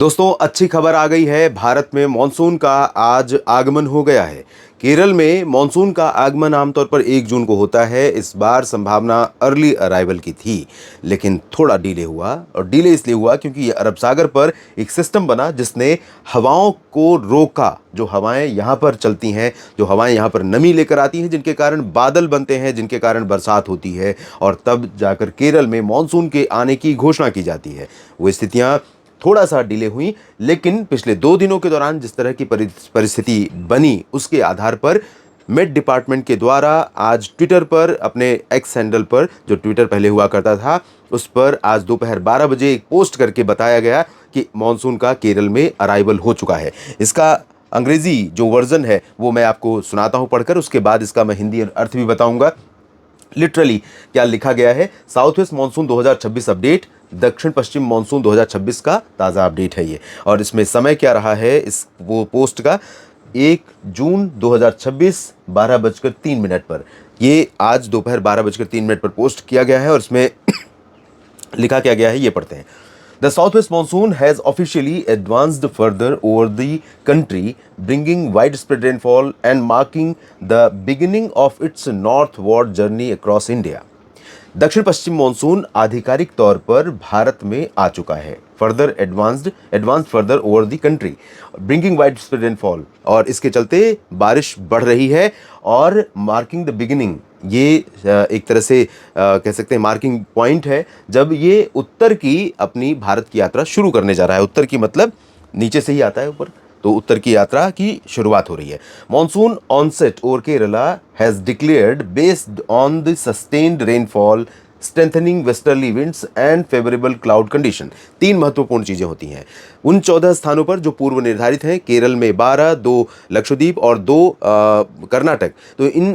दोस्तों अच्छी खबर आ गई है। भारत में मॉनसून का आज आगमन हो गया है। केरल में मॉनसून का आगमन आमतौर पर 1 जून को होता है। इस बार संभावना अर्ली अराइवल की थी, लेकिन थोड़ा डिले हुआ। और डिले इसलिए हुआ क्योंकि ये अरब सागर पर एक सिस्टम बना जिसने हवाओं को रोका। जो हवाएं यहाँ पर चलती हैं, जो हवाएं यहाँ पर नमी लेकर आती हैं, जिनके कारण बादल बनते हैं, जिनके कारण बरसात होती है और तब जाकर केरल में मॉनसून के आने की घोषणा की जाती है। वो स्थितियाँ थोड़ा सा डिले हुई, लेकिन पिछले 2 दिनों के दौरान जिस तरह की परिस्थिति बनी उसके आधार पर मेट डिपार्टमेंट के द्वारा आज ट्विटर पर, अपने एक्स हैंडल पर, जो ट्विटर पहले हुआ करता था, उस पर आज दोपहर 12 बजे एक पोस्ट करके बताया गया कि मॉनसून का केरल में अराइवल हो चुका है। इसका अंग्रेजी जो वर्जन है वो मैं आपको सुनाता हूं पढ़कर, उसके बाद इसका मैं हिंदी अर्थ भी बताऊंगा। लिटरली क्या लिखा गया है। साउथ वेस्ट मानसून 2026 अपडेट, दक्षिण पश्चिम मानसून 2026 का ताज़ा अपडेट है ये। और इसमें समय क्या रहा है इस वो पोस्ट का, 1 जून 2026 12:03 पर। ये आज दोपहर 12:03 पर पोस्ट किया गया है और इसमें लिखा क्या गया है ये पढ़ते हैं। The southwest monsoon has officially advanced further over the country, bringing widespread rainfall and marking the beginning of its northward journey across India. दक्षिण पश्चिम मॉनसून आधिकारिक तौर पर भारत में आ चुका है। Advanced further over the country, bringing wide spread rainfall, और इसके चलते बारिश बढ़ रही है और मार्किंग द बिगिनिंग, ये एक तरह से कह सकते हैं मार्किंग पॉइंट है जब ये उत्तर की अपनी भारत की यात्रा शुरू करने जा रहा है। उत्तर की मतलब नीचे से ही आता है ऊपर, तो उत्तर की यात्रा की शुरुआत हो रही है। Monsoon onset over Kerala has declared based on the sustained rainfall, strengthening westerly winds and favourable cloud condition. 3 महत्वपूर्ण चीज़ें होती हैं उन 14 स्थानों पर जो पूर्व निर्धारित हैं। केरल में 12, 2 लक्षद्वीप और 2 कर्नाटक। तो इन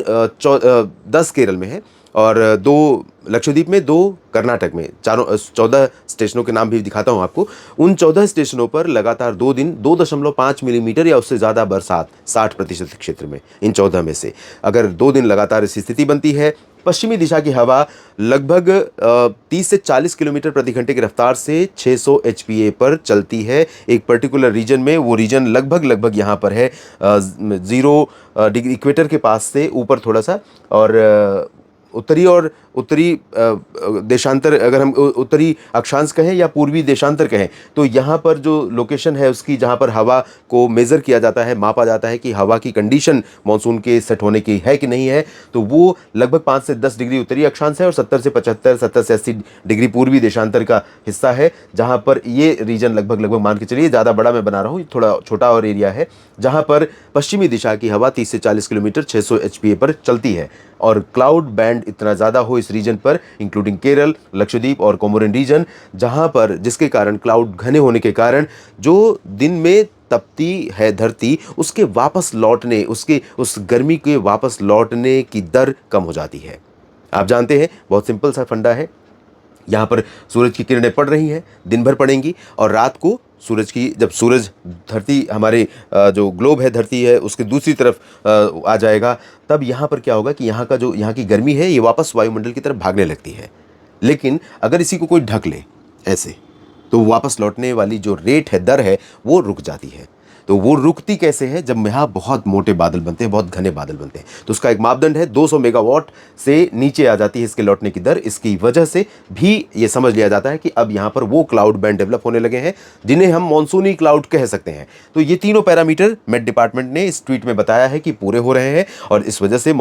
10 केरल में है और 2 लक्षद्वीप में, 2 कर्नाटक में। 14 स्टेशनों के नाम भी दिखाता हूं आपको। उन 14 स्टेशनों पर लगातार 2 दिन 2.5 मिलीमीटर या उससे ज़्यादा बरसात 60% क्षेत्र में, इन 14 में से अगर 2 दिन लगातार ऐसी स्थिति बनती है। पश्चिमी दिशा की हवा लगभग 30 से 40 किलोमीटर प्रति घंटे की रफ्तार से 600 एचपीए पर चलती है एक पर्टिकुलर रीजन में। वो रीजन लगभग यहाँ पर है 0 डिग्री इक्वेटर के पास से ऊपर थोड़ा सा, और उत्तरी देशांतर, अगर हम उत्तरी अक्षांश कहें या पूर्वी देशांतर कहें, तो यहाँ पर जो लोकेशन है उसकी, जहाँ पर हवा को मेज़र किया जाता है, मापा जाता है कि हवा की कंडीशन मॉनसून के सेट होने की है कि नहीं है, तो वो लगभग 5 से 10 डिग्री उत्तरी अक्षांश है और 70 से 75, 70 से 80 डिग्री पूर्वी देशांतर का हिस्सा है, जहाँ पर ये रीजन लगभग मान के चलिए, ज़्यादा बड़ा मैं बना रहा हूँ, थोड़ा छोटा और एरिया है, जहाँ पर पश्चिमी दिशा की हवा 30 से 40 किलोमीटर 600 एचपीए पर चलती है और क्लाउड बैंड इतना ज़्यादा हो इस रीजन पर, इंक्लूडिंग केरल, लक्षद्वीप और कोमोरिन रीजन, जहाँ पर जिसके कारण क्लाउड घने होने के कारण जो दिन में तपती है धरती, उसके वापस लौटने, उसके उस गर्मी के वापस लौटने की दर कम हो जाती है। आप जानते हैं, बहुत सिंपल सा फंडा है। यहाँ पर सूरज की किरणें पड़ रही हैं, दिन भर पड़ेंगी और रात को जब सूरज धरती, हमारे जो ग्लोब है धरती है, उसके दूसरी तरफ आ जाएगा, तब यहाँ पर क्या होगा कि यहाँ की गर्मी है ये वापस वायुमंडल की तरफ भागने लगती है। लेकिन अगर इसी को कोई ढक ले ऐसे, तो वापस लौटने वाली जो रेट है, दर है, वो रुक जाती है। तो वो रुकती कैसे है? जब यहाँ बहुत मोटे बादल बनते हैं, बहुत घने बादल बनते हैं, तो उसका एक मापदंड है 200 मेगावाट से नीचे आ जाती है इसके लौटने की दर। इसकी वजह से भी ये समझ लिया जाता है कि अब यहाँ पर वो क्लाउड बैंड डेवलप होने लगे हैं जिन्हें हम मॉनसूनी क्लाउड कह सकते हैं। तो ये तीनों पैरामीटर मेट डिपार्टमेंट ने इस ट्वीट में बताया है कि पूरे हो रहे हैं और इस वजह से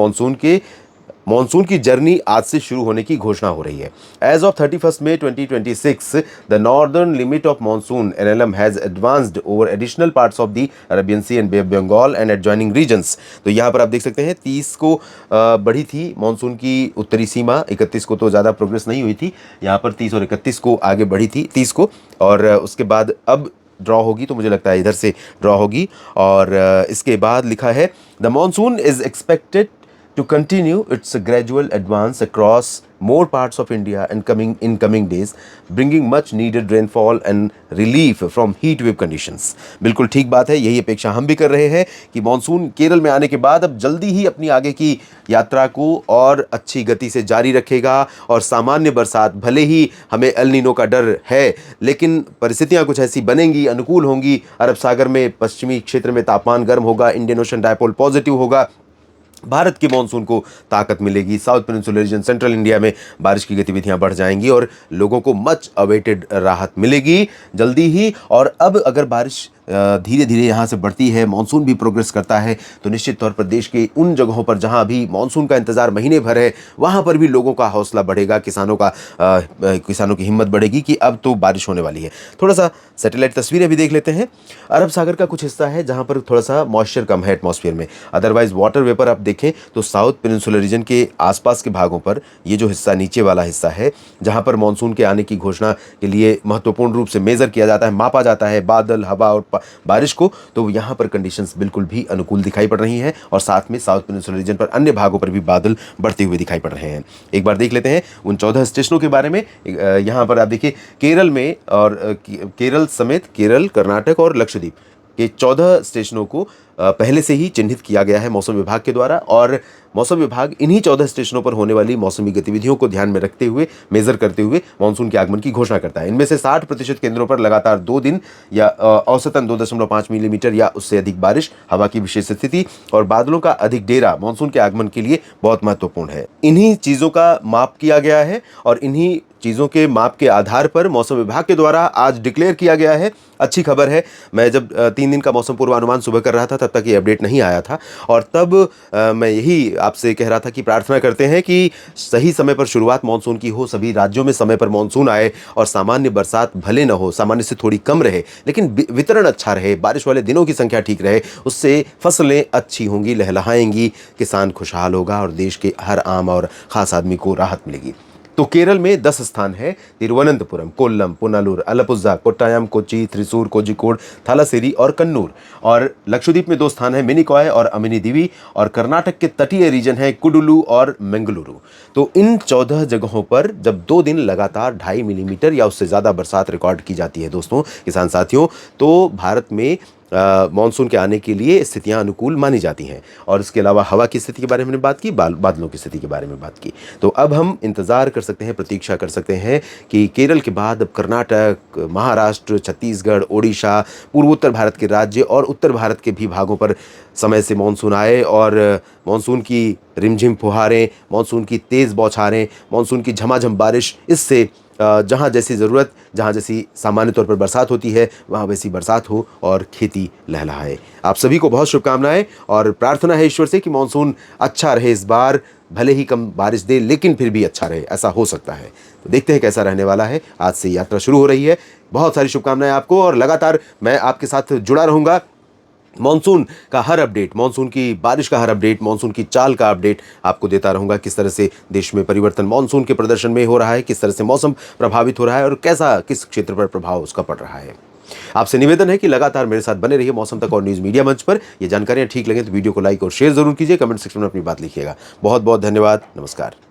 मॉनसून की जर्नी आज से शुरू होने की घोषणा हो रही है। As of 31 May 2026, the northern limit of monsoon NLM has advanced over additional parts of the Arabian Sea and Bay of Bengal and adjoining regions. तो यहाँ पर आप देख सकते हैं 30 को बढ़ी थी मॉनसून की उत्तरी सीमा, 31 को तो ज़्यादा प्रोग्रेस नहीं हुई थी, यहाँ पर 30 और 31 को आगे बढ़ी थी, 30 को, और उसके बाद अब ड्रॉ होगी, तो मुझे लगता है इधर से ड्रॉ होगी। और इसके बाद लिखा है the monsoon is expected to continue its gradual advance across more parts of India and coming days, bringing much needed rainfall and relief from heat wave conditions. बिल्कुल ठीक बात है, यही अपेक्षा हम भी कर रहे हैं कि मॉनसून केरल में आने के बाद अब जल्दी ही अपनी आगे की यात्रा को और अच्छी गति से जारी रखेगा और सामान्य बरसात, भले ही हमें एल नीनो का डर है, लेकिन परिस्थितियां कुछ ऐसी बनेंगी, अनुकूल होंगी। अरब सागर में पश्चिमी क्षेत्र में तापमान गर्म होगा, इंडियन ओशन डायपोल पॉजिटिव होगा, भारत के मॉनसून को ताकत मिलेगी, south peninsular reason, central India में बारिश की गतिविधियां बढ़ जाएंगी और लोगों को मच अवेटेड राहत मिलेगी जल्दी ही। और अब अगर बारिश धीरे धीरे यहाँ से बढ़ती है, मानसून भी प्रोग्रेस करता है, तो निश्चित तौर पर देश के उन जगहों पर जहाँ अभी मानसून का इंतज़ार महीने भर है, वहाँ पर भी लोगों का हौसला बढ़ेगा, किसानों की हिम्मत बढ़ेगी कि अब तो बारिश होने वाली है। थोड़ा सा सैटेलाइट तस्वीरें भी देख लेते हैं। अरब सागर का कुछ हिस्सा है जहाँ पर थोड़ा सा मॉइस्चर कम है एटमॉस्फेयर में, अदरवाइज वाटर वेपर आप देखें तो साउथ पेनिनसुलर रीजन के आसपास के भागों पर ये जो हिस्सा नीचे वाला हिस्सा है, जहाँ पर मानसून के आने की घोषणा के लिए महत्वपूर्ण रूप से मेज़र किया जाता है, मापा जाता है बादल, हवा और बारिश को, तो यहाँ पर कंडीशंस बिल्कुल भी अनुकूल दिखाई पड़ रही हैं और साथ में साउथ पेनिनसुलर रीजन पर अन्य भागों पर भी बादल बढ़ते हुए दिखाई पड़ रहे हैं। एक बार देख लेते हैं उन 14 स्टेशनों के बारे में। यहाँ पर आप देखिए केरल में और केरल समेत केरल, कर्नाटक और लक्षद्वीप के 14 स्टेशनों को पहले से ही चिन्हित किया गया है मौसम विभाग के द्वारा, और मौसम विभाग इन्हीं 14 स्टेशनों पर होने वाली मौसमी गतिविधियों को ध्यान में रखते हुए, मेजर करते हुए मानसून के आगमन की घोषणा करता है। इनमें से 60% केंद्रों पर लगातार 2 दिन या औसतन 2.5 मिलीमीटर या उससे अधिक बारिश, हवा की विशेष स्थिति और बादलों का अधिक डेरा मानसून के आगमन के लिए बहुत महत्वपूर्ण है। इन्हीं चीज़ों का माप किया गया है और इन्हीं चीज़ों के माप के आधार पर मौसम विभाग के द्वारा आज डिक्लेयर किया गया है। अच्छी खबर है, मैं जब 3 दिन का मौसम पूर्वानुमान सुबह कर रहा था तब तक ये अपडेट नहीं आया था, और तब मैं यही आपसे कह रहा था कि प्रार्थना करते हैं कि सही समय पर शुरुआत मानसून की हो, सभी राज्यों में समय पर मानसून आए और सामान्य बरसात भले न हो, सामान्य से थोड़ी कम रहे, लेकिन वितरण अच्छा रहे, बारिश वाले दिनों की संख्या ठीक रहे, उससे फसलें अच्छी होंगी, लहलहाएंगी, किसान खुशहाल होगा और देश के हर आम और ख़ास आदमी को राहत मिलेगी। तो केरल में 10 स्थान है, तिरुवनंतपुरम, कोल्लम, पुनालूर, अलपुझा, कोट्टायम, कोच्चि, थ्रिसूर, कोझिकोड, थालासेरी और कन्नूर। और लक्षद्वीप में 2 स्थान है, मिनिकॉय और अमिनी दीवी, और कर्नाटक के तटीय रीजन है कुडुलू और मंगलुरु। तो इन 14 जगहों पर जब 2 दिन लगातार 2.5 मिलीमीटर या उससे ज़्यादा बरसात रिकॉर्ड की जाती है दोस्तों, किसान साथियों, तो भारत में मानसून के आने के लिए स्थितियां अनुकूल मानी जाती हैं। और इसके अलावा हवा की स्थिति के बारे में हमने बात की, बादलों की स्थिति के बारे में बात की। तो अब हम इंतज़ार कर सकते हैं, प्रतीक्षा कर सकते हैं कि केरल के बाद अब कर्नाटक, महाराष्ट्र, छत्तीसगढ़, ओडिशा, पूर्वोत्तर भारत के राज्य और उत्तर भारत के भी भागों पर समय से मानसून आए और मानसून की रिमझिम फुहारें, मानसून की तेज़ बौछारें, मानसून की झमाझम बारिश, इससे जहाँ जैसी ज़रूरत, जहाँ जैसी सामान्य तौर पर बरसात होती है, वहाँ वैसी बरसात हो और खेती लहलहाए। आप सभी को बहुत शुभकामनाएं और प्रार्थना है ईश्वर से कि मानसून अच्छा रहे इस बार, भले ही कम बारिश दे लेकिन फिर भी अच्छा रहे, ऐसा हो सकता है। तो देखते हैं कैसा रहने वाला है। आज से यात्रा शुरू हो रही है, बहुत सारी शुभकामनाएं आपको, और लगातार मैं आपके साथ जुड़ा रहूँगा। मानसून का हर अपडेट, मानसून की बारिश का हर अपडेट, मानसून की चाल का अपडेट आपको देता रहूँगा। किस तरह से देश में परिवर्तन मानसून के प्रदर्शन में हो रहा है, किस तरह से मौसम प्रभावित हो रहा है और कैसा किस क्षेत्र पर प्रभाव उसका पड़ रहा है। आपसे निवेदन है कि लगातार मेरे साथ बने रहिए मौसम तक और न्यूज़ मीडिया मंच पर। ये जानकारियाँ ठीक लगे तो वीडियो को लाइक और शेयर जरूर कीजिए, कमेंट सेक्शन में अपनी बात लिखिएगा। बहुत बहुत धन्यवाद, नमस्कार।